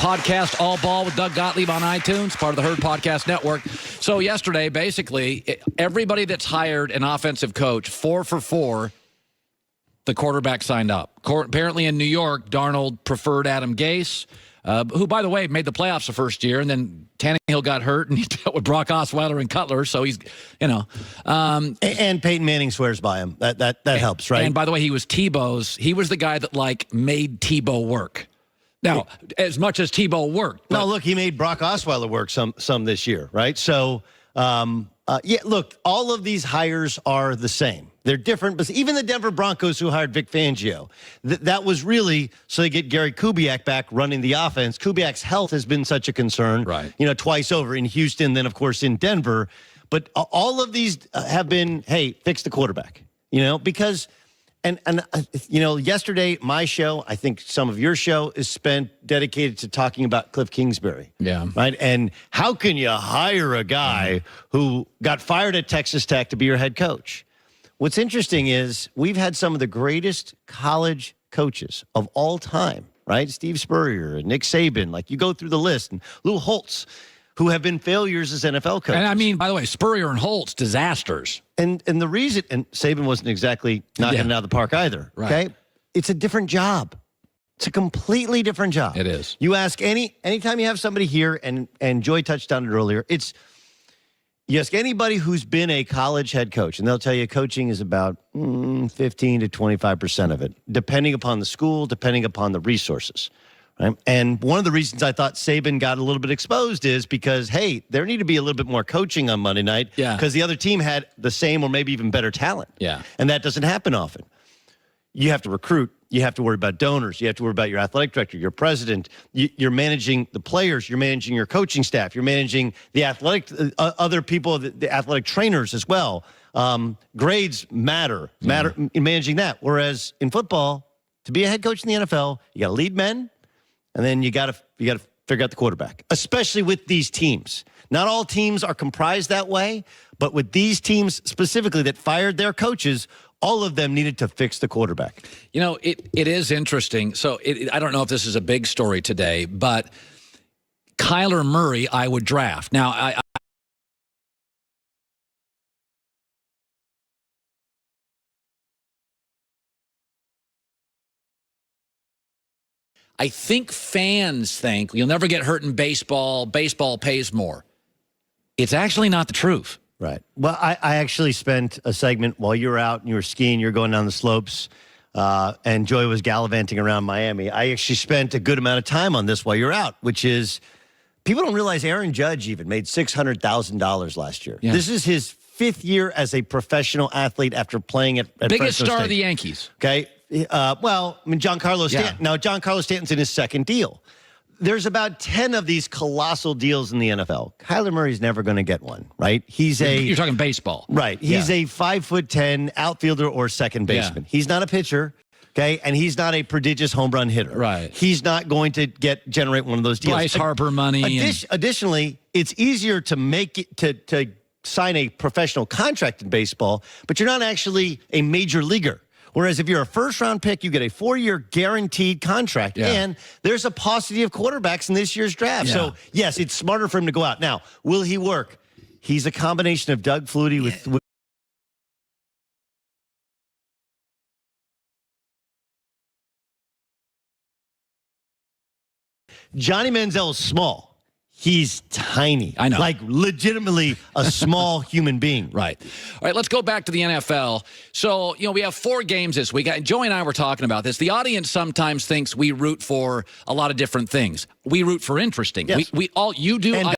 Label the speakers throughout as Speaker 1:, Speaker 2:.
Speaker 1: podcast All Ball with Doug Gottlieb on iTunes, part of the Herd Podcast Network. So yesterday, basically, everybody that's hired an offensive coach, 4 for 4, the quarterback signed up. Apparently in New York, Darnold preferred Adam Gase, who, by the way, made the playoffs the first year, and then Tannehill got hurt, and he dealt with Brock Osweiler and Cutler, so he's, and
Speaker 2: Peyton Manning swears by him. That helps, right?
Speaker 1: And by the way, he was the guy that, made Tebow work. Now, as much as Tebow worked.
Speaker 2: No, look, he made Brock Osweiler work some this year, right? So, look, all of these hires are the same. They're different, but even the Denver Broncos who hired Vic Fangio, that was really so they get Gary Kubiak back running the offense. Kubiak's health has been such a concern,
Speaker 1: right?
Speaker 2: Twice over in Houston, then, of course, in Denver. But all of these have been, hey, fix the quarterback, because – And yesterday, my show, I think some of your show, is dedicated to talking about Kliff Kingsbury.
Speaker 1: Yeah.
Speaker 2: Right? And how can you hire a guy who got fired at Texas Tech to be your head coach? What's interesting is we've had some of the greatest college coaches of all time, right? Steve Spurrier and Nick Saban. You go through the list, and Lou Holtz, who have been failures as NFL coaches.
Speaker 1: And I mean, by the way, Spurrier and Holtz, disasters.
Speaker 2: And the reason, and Saban wasn't exactly knocking it out of the park either,
Speaker 1: right.
Speaker 2: Okay? It's a different job. It's a completely different job.
Speaker 1: It is.
Speaker 2: You ask anytime you have somebody here, and Joy touched on it earlier, you ask anybody who's been a college head coach, and they'll tell you coaching is about 15 to 25% of it, depending upon the school, depending upon the resources. Right? And one of the reasons I thought Saban got a little bit exposed is because, hey, there need to be a little bit more coaching on Monday night because the other team had the same or maybe even better talent.
Speaker 1: Yeah.
Speaker 2: And that doesn't happen often. You have to recruit. You have to worry about donors. You have to worry about your athletic director, your president. You're managing the players. You're managing your coaching staff. You're managing the athletic other people, the athletic trainers as well. Grades matter in managing that. Whereas in football, to be a head coach in the NFL, you got to lead men. And then you got to figure out the quarterback, especially with these teams. Not all teams are comprised that way, but with these teams specifically that fired their coaches, all of them needed to fix the quarterback.
Speaker 1: It is interesting. So I don't know if this is a big story today, but Kyler Murray I would draft. Now, I think fans think you'll never get hurt in baseball. Baseball pays more. It's actually not the truth.
Speaker 2: Right. Well, I actually spent a segment while you were out and you were skiing, you're going down the slopes, and Joy was gallivanting around Miami. I actually spent a good amount of time on this while you're out, which is people don't realize Aaron Judge even made $600,000 last year. Yeah. This is his 5th year as a professional athlete after playing at
Speaker 1: biggest
Speaker 2: Fresno
Speaker 1: star
Speaker 2: State.
Speaker 1: of the Yankees.
Speaker 2: Okay. Giancarlo Stanton. Now, Giancarlo Stanton's in his 2nd deal. There's about 10 of these colossal deals in the NFL. Kyler Murray's never going to get one, right?
Speaker 1: You're talking baseball.
Speaker 2: Right. He's a 5'10" outfielder or second baseman. Yeah. He's not a pitcher, okay? And he's not a prodigious home run hitter.
Speaker 1: Right.
Speaker 2: He's not going to generate one of those deals.
Speaker 1: Bryce Harper money.
Speaker 2: Additionally, it's easier to make it to sign a professional contract in baseball, but you're not actually a major leaguer. Whereas if you're a first-round pick, you get a 4-year guaranteed contract, and there's a paucity of quarterbacks in this year's draft. Yeah. So, yes, it's smarter for him to go out. Now, will he work? He's a combination of Doug Flutie with Johnny Manziel is small. He's tiny.
Speaker 1: I know.
Speaker 2: Legitimately a small human being.
Speaker 1: Right. All right, let's go back to the NFL. So, we have 4 games this week. Joey and I were talking about this. The audience sometimes thinks we root for a lot of different things. We root for interesting.
Speaker 2: Yes.
Speaker 1: You do.
Speaker 2: And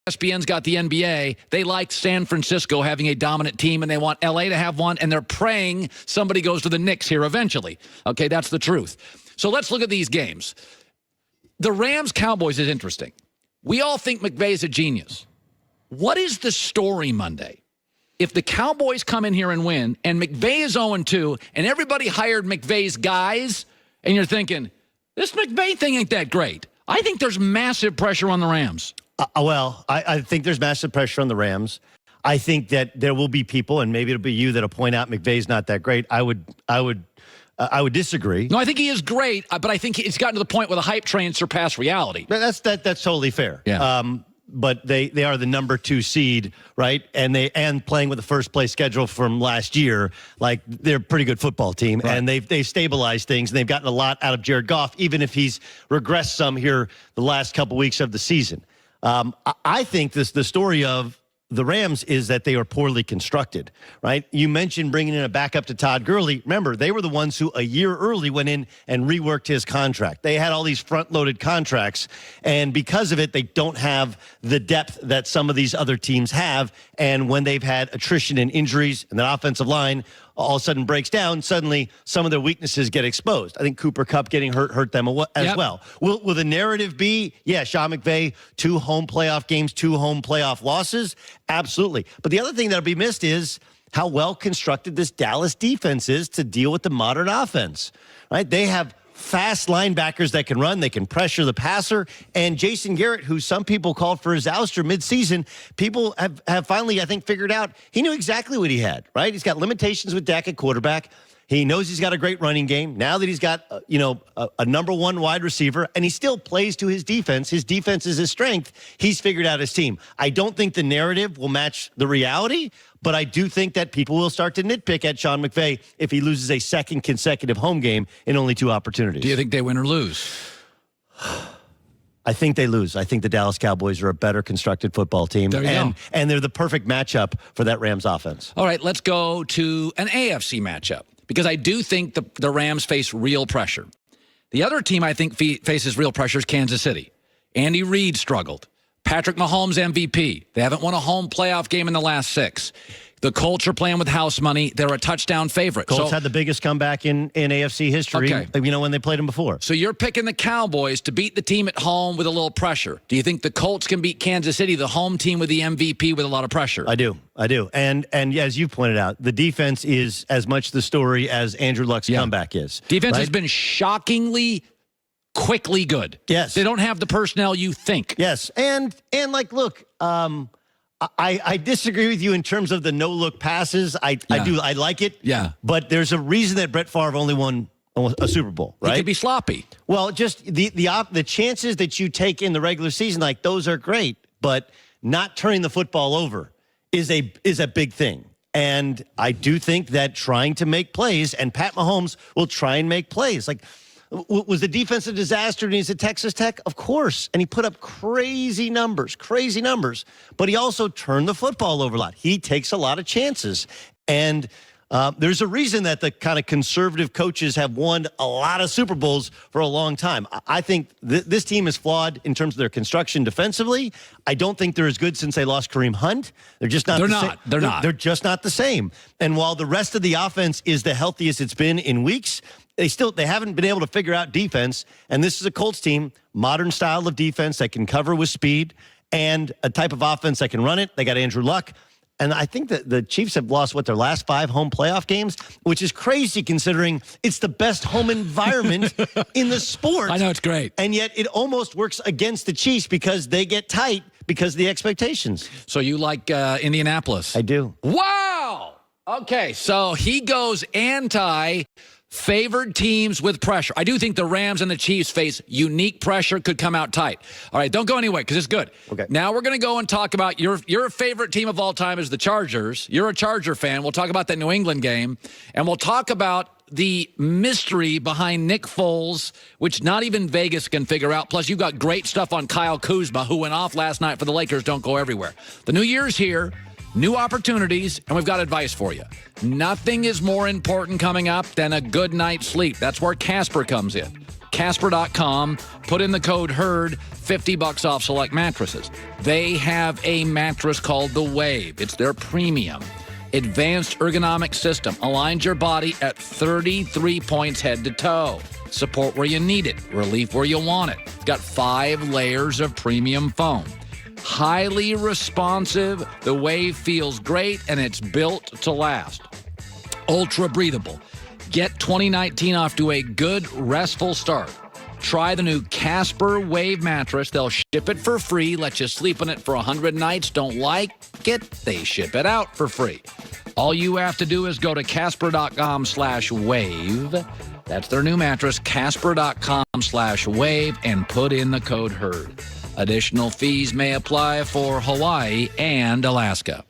Speaker 1: ESPN's got the NBA. They like San Francisco having a dominant team, and they want LA to have one, and they're praying somebody goes to the Knicks here eventually. Okay, that's the truth. So let's look at these games. The Rams-Cowboys is interesting. We all think McVay's a genius. What is the story Monday? If the Cowboys come in here and win, and McVay is 0-2, and everybody hired McVay's guys, and you're thinking, this McVay thing ain't that great. I think there's massive pressure on the Rams.
Speaker 2: I think there's massive pressure on the Rams. I think that there will be people, and maybe it'll be you, that'll point out McVay's not that great. I would disagree.
Speaker 1: No, I think he is great, but I think it's gotten to the point where the hype train surpassed reality.
Speaker 2: That's totally fair.
Speaker 1: Yeah.
Speaker 2: But they are the number 2 seed, right? And playing with the first place schedule from last year, like they're a pretty good football team, right. And they've stabilized things, and they've gotten a lot out of Jared Goff, even if he's regressed some here the last couple weeks of the season. I think the story of the Rams is that they are poorly constructed, right? You mentioned bringing in a backup to Todd Gurley. Remember, they were the ones who a year early went in and reworked his contract. They had all these front-loaded contracts, and because of it, they don't have the depth that some of these other teams have. And when they've had attrition and injuries, and the offensive line all of a sudden breaks down, suddenly some of their weaknesses get exposed. I think Cooper Kupp getting hurt them as well. Will the narrative be, Sean McVay, 2 home playoff games, 2 home playoff losses? Absolutely. But the other thing that'll be missed is how well constructed this Dallas defense is to deal with the modern offense, right? They have fast linebackers that can run, they can pressure the passer, and Jason Garrett, who some people called for his ouster midseason, people have finally, I think, figured out he knew exactly what he had, right? He's got limitations with Dak at quarterback. He knows he's got a great running game. Now that he's got, a number 1 wide receiver, and he still plays to his defense is his strength, he's figured out his team. I don't think the narrative will match the reality, but I do think that people will start to nitpick at Sean McVay if he loses a second consecutive home game in only 2 opportunities.
Speaker 1: Do you think they win or lose?
Speaker 2: I think they lose. I think the Dallas Cowboys are a better constructed football team.
Speaker 1: There you go.
Speaker 2: And they're the perfect matchup for that Rams offense.
Speaker 1: All right, let's go to an AFC matchup, because I do think the Rams face real pressure. The other team I think faces real pressure is Kansas City. Andy Reid struggled. Patrick Mahomes MVP. They haven't won a home playoff game in the last 6. The Colts are playing with house money. They're a touchdown favorite.
Speaker 2: Colts had the biggest comeback in AFC history, when they played them before. So
Speaker 1: you're picking the Cowboys to beat the team at home with a little pressure. Do you think the Colts can beat Kansas City, the home team with the MVP, with a lot of pressure?
Speaker 2: I do. And as you pointed out, the defense is as much the story as Andrew Luck's comeback is.
Speaker 1: Defense has been shockingly quickly good.
Speaker 2: Yes.
Speaker 1: They don't have the personnel you think.
Speaker 2: Yes. And look, I disagree with you in terms of the no-look passes. I like it.
Speaker 1: Yeah.
Speaker 2: But there's a reason that Brett Favre only won a Super Bowl, right?
Speaker 1: He could be sloppy.
Speaker 2: Well, just the chances that you take in the regular season, like, those are great, but not turning the football over is a big thing. And I do think that trying to make plays, and Pat Mahomes will try and make plays. Like, was the defense a disaster when he's at Texas Tech? Of course. And he put up crazy numbers. But he also turned the football over a lot. He takes a lot of chances. And there's a reason that the kind of conservative coaches have won a lot of Super Bowls for a long time. I think this team is flawed in terms of their construction defensively. I don't think they're as good since they lost Kareem Hunt. They're just not.
Speaker 1: They're not.
Speaker 2: They're just not the same. And while the rest of the offense is the healthiest it's been in weeks, they haven't been able to figure out defense. And this is a Colts team, modern style of defense that can cover with speed, and a type of offense that can run it. They got Andrew Luck. And I think that the Chiefs have lost, their last 5 home playoff games, which is crazy considering it's the best home environment in the sport.
Speaker 1: I know, it's great.
Speaker 2: And yet it almost works against the Chiefs because they get tight because of the expectations.
Speaker 1: So you like Indianapolis?
Speaker 2: I do.
Speaker 1: Wow! Okay, so he goes anti-favored teams with pressure. I do think the Rams and the Chiefs face unique pressure, could come out tight. All right, don't go anywhere because it's good.
Speaker 2: Okay.
Speaker 1: Now we're going to go and talk about your favorite team of all time is the Chargers. You're a Charger fan. We'll talk about that New England game, and we'll talk about the mystery behind Nick Foles, which not even Vegas can figure out. Plus, you've got great stuff on Kyle Kuzma, who went off last night for the Lakers. Don't go everywhere. The new year's here. New opportunities, and we've got advice for you. Nothing is more important coming up than a good night's sleep. That's where Casper comes in. Casper.com. Put in the code HERD, $50 off select mattresses. They have a mattress called the Wave. It's their premium, advanced ergonomic system. Aligns your body at 33 points head to toe. Support where you need it. Relief where you want it. It's got 5 layers of premium foam. Highly responsive, the Wave feels great, and it's built to last. Ultra breathable. Get 2019 off to a good, restful start. Try the new Casper Wave mattress. They'll ship it for free, let you sleep in it for 100 nights. Don't like it? They ship it out for free. All you have to do is go to Casper.com/wave. That's their new mattress, Casper.com/wave, and put in the code HERD. Additional fees may apply for Hawaii and Alaska.